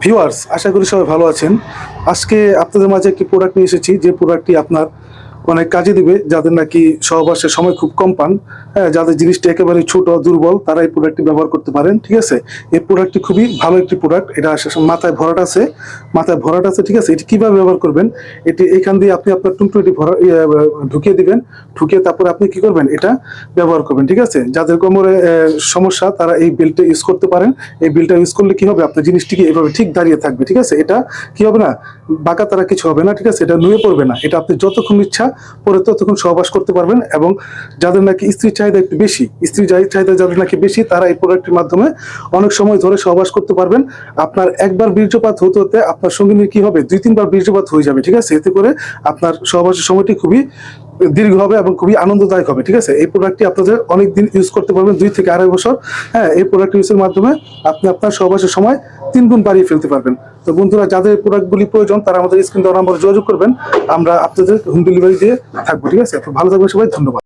Viewers, আশা করি সবাই ভালো আছেন। আজকে আপনাদের মাঝে একটি প্রোডাক্ট নিয়ে এসেছি, যে প্রোডাক্টটি আপনার অনেক কাজে দিবে, যাদের নাকি সহবাসের সময় খুব কম পান। হ্যাঁ, যাদের জিনিসটা একেবারে ছোট দুর্বল, তারা এই প্রোডাক্টটি ব্যবহার করতে পারেন। ঠিক আছে, এই প্রোডাক্টটি খুবই ভালো একটি প্রোডাক্ট। এটা মাথায় ভরাট আছে, ঠিক আছে। এটি কিভাবে ব্যবহার করবেন, এটি এখান দিয়ে আপনি আপনার টুনটুনিটি ঢুকিয়ে দিবেন। ঢুকিয়ে তারপরে আপনি কি করবেন, এটা ব্যবহার করবেন। ঠিক আছে, যাদের কোমরে সমস্যা, তারা এই বেল্টটা ইউজ করতে পারেন। এই বেল্টটা ইউজ করলে কি হবে, আপনার জিনিসটিকে এভাবে ঠিক দাঁড়িয়ে থাকবে। ঠিক আছে, এটা কি হবে না, বাঁকা তারা কিছু হবে না। ঠিক আছে, এটা নুয়ে পড়বে না। এটা আপনি যতক্ষণ ইচ্ছা পরে ততক্ষণ সহবাস করতে পারবেন। এবং যাদের নাকি স্ত্রীর চাহিদা একটু বেশি, চাহিদা যাদের নাকি বেশি, তারা এই প্রোডাক্টের মাধ্যমে অনেক সময় ধরে সহবাস করতে পারবেন। আপনার একবার বীর্যপাত হতে হতে আপনার সঙ্গিনীর কি হবে, 2-3 বার বীর্যপাত হয়ে যাবে। ঠিক আছে, এতে করে আপনার সহবাসের সময়টি খুবই দীর্ঘ হবে এবং খুবই আনন্দদায়ক হবে। ঠিক আছে, এই প্রোডাক্টটি আপনাদের অনেক দিন ইউজ করতে পারবেন, 2 থেকে আড়াই বছর। হ্যাঁ, এই প্রোডাক্ট ইউজের মাধ্যমে আপনি আপনার সহবাসের সময় 3 গুণ বাড়িয়ে ফেলতে পারবেন। তো বন্ধুরা, যাদের প্রোডাক্টগুলি প্রয়োজন, তারা আমাদের স্ক্রিন দেওয়া নাম্বারে যোগাযোগ করবেন। আমরা আপনাদের হোম ডেলিভারি দিয়ে থাকবো। ঠিক আছে, তো ভালো থাকবেন সবাই, ধন্যবাদ।